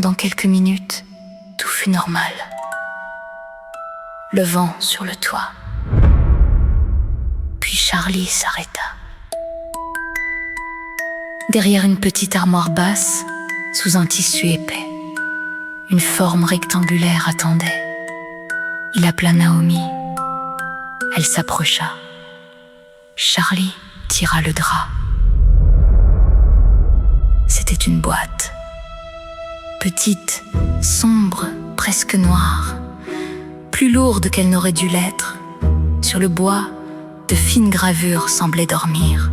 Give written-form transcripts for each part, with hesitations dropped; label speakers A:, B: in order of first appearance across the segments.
A: Pendant quelques minutes, tout fut normal. Le vent sur le toit. Puis Charlie s'arrêta. Derrière une petite armoire basse, sous un tissu épais, une forme rectangulaire attendait. Il appela Naomi. Elle s'approcha. Charlie tira le drap. C'était une boîte. Petite, sombre, presque noire, plus lourde qu'elle n'aurait dû l'être. Sur le bois, de fines gravures semblaient dormir.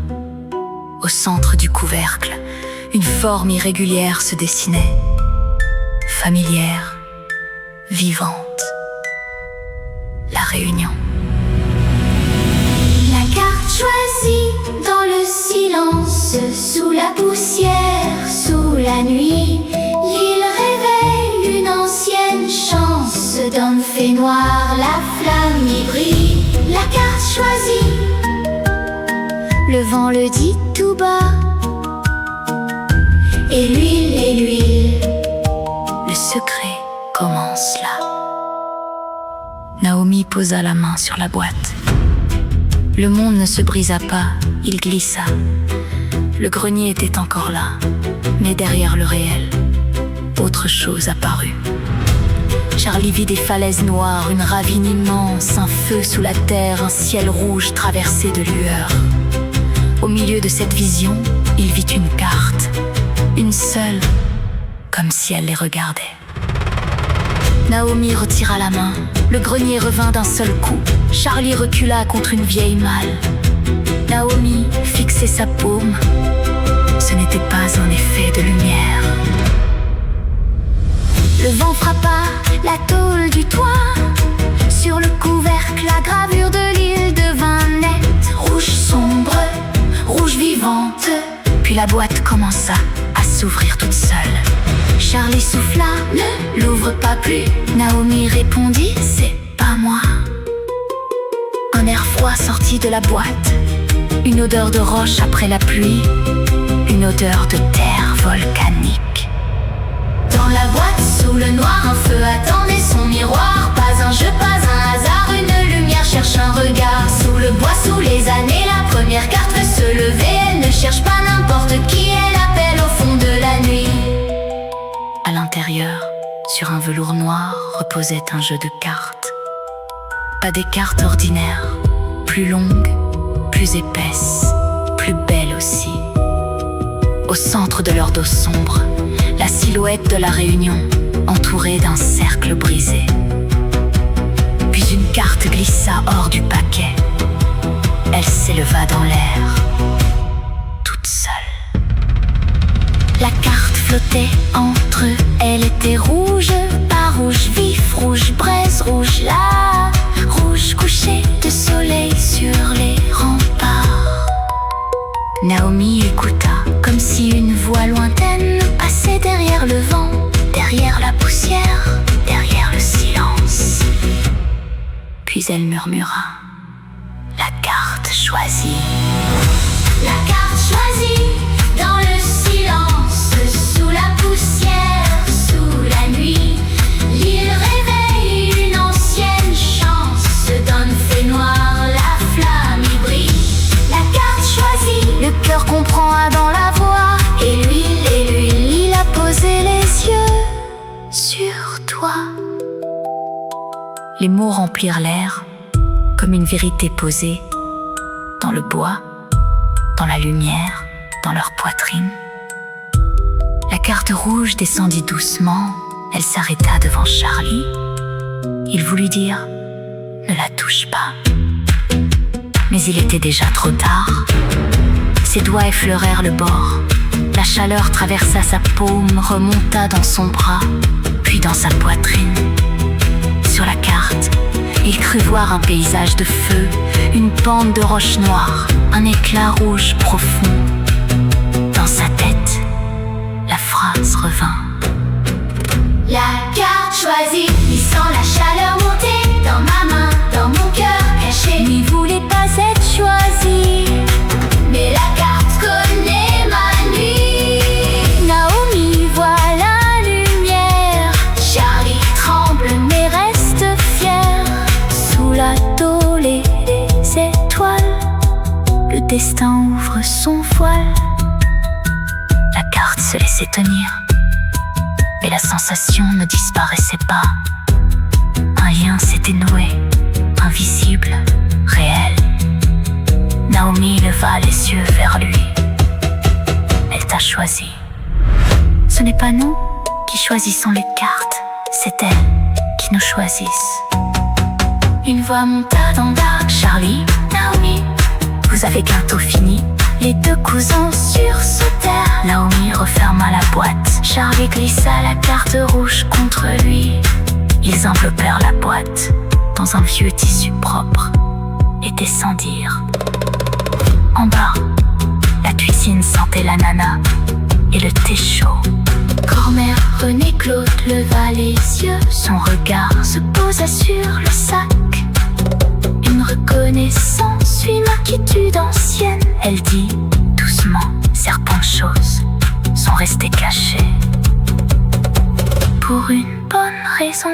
A: Au centre du couvercle, une forme irrégulière se dessinait, familière, vivante. La réunion.
B: La carte choisie dans le silence, sous la poussière, sous la nuit. L'île réveille une ancienne chance, dans le fait noir, la flamme y brille. La carte choisie, le vent le dit tout bas. Et l'huile,
A: le secret commence là. Naomi posa la main sur la boîte. Le monde ne se brisa pas, il glissa. Le grenier était encore là, mais derrière le réel, autre chose apparut. Charlie vit des falaises noires, une ravine immense, un feu sous la terre, un ciel rouge traversé de lueurs. Au milieu de cette vision, il vit une carte, une seule, comme si elle les regardait. Naomi retira la main, le grenier revint d'un seul coup. Charlie recula contre une vieille malle. Naomi fixait sa paume. Ce n'était pas un effet de lumière.
B: Le vent frappa la tôle du toit. Sur le couvercle, la gravure de l'île devint nette. Rouge sombre, rouge vivante.
A: Puis la boîte commença à s'ouvrir toute seule.
B: Charlie souffla, ne l'ouvre pas plus.
A: Naomi répondit, c'est pas moi. Un air froid sortit de la boîte. Une odeur de roche après la pluie. Une odeur de terre volcanique.
B: Dans la boîte, sous le noir, un feu attendait son miroir. Pas un jeu, pas un hasard, une lumière cherche un regard. Sous le bois, sous les années, la première carte veut se lever. Elle ne cherche pas n'importe qui, elle appelle au fond de la nuit.
A: À l'intérieur, sur un velours noir, reposait un jeu de cartes. Pas des cartes ordinaires, plus longues, plus épaisses, plus belles aussi. Au centre de leur dos sombre, la silhouette de la réunion, entourée d'un cercle brisé. Puis une carte glissa hors du paquet. Elle s'éleva dans l'air, toute seule.
B: La carte flottait entre eux, elle était rouge, pas rouge vif, rouge braise, rouge là, rouge couché de soleil sur les remparts.
A: Naomi écouta,
B: comme si une voix lointaine passait derrière le vent, derrière la poussière, derrière le silence.
A: Puis elle murmura, la carte choisie.
B: La carte choisie dans le silence, sous la poussière, sous la nuit. L'île réveille une ancienne chance, dans le fait noir, la flamme y brille. La carte choisie, le cœur comprend dans la voix. Et l'huile, il a posé les yeux sur toi.
A: Les mots remplirent l'air, comme une vérité posée, dans le bois, dans la lumière, dans leur poitrine. La carte rouge descendit doucement, elle s'arrêta devant Charlie. Il voulut dire « Ne la touche pas ». Mais il était déjà trop tard. Ses doigts effleurèrent le bord. La chaleur traversa sa paume, remonta dans son bras, puis dans sa poitrine. Sur la carte, il crut voir un paysage de feu, une bande de roches noires, un éclat rouge profond. Dans sa tête, la phrase revint.
B: La carte choisie, il sent la chaleur monter dans ma main, dans mon cœur caché.
A: N'y voulait pas être choisi,
B: mais la carte connaît ma nuit.
A: Naomi voit la lumière. destin ouvre son voile. La carte se laissait tenir, mais la sensation ne disparaissait pas. Un lien s'était noué, invisible, réel. Naomi leva les yeux vers lui. Elle t'a choisi. Ce n'est pas nous qui choisissons les cartes, c'est elles qui nous choisissent. Une voix monta dans l'arc. Charlie, Naomi, vous avez bientôt fini. Les deux cousins sursautèrent. Naomi referma la boîte. Charlie glissa la carte rouge contre lui. Ils enveloppèrent la boîte dans un vieux tissu propre et descendirent. En bas, la cuisine sentait l'ananas et le thé chaud. Grand-mère René Claude leva les yeux. Son regard se posa sur le sac. Une reconnaissance, une inquiétude ancienne. Elle dit doucement, certaines choses sont restées cachées pour une bonne raison.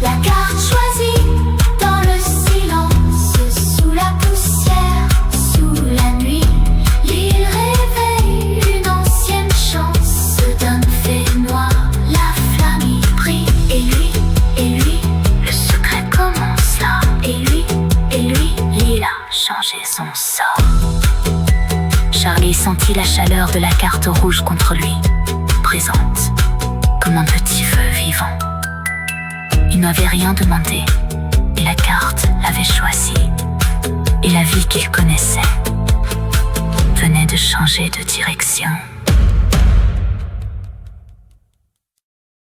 B: La carte choisie dans le silence, sous la poussière, sous la nuit. L'île réveille une ancienne chance d'un fait noir. La flamme y brille. Et lui,
A: le secret commence là. Et lui, l'île a changé son sort. Charlie sentit la chaleur de la carte rouge contre lui, présente comme un petit feu vivant. Il n'avait rien demandé, et la carte l'avait choisi. Et la vie qu'il connaissait venait de changer de direction.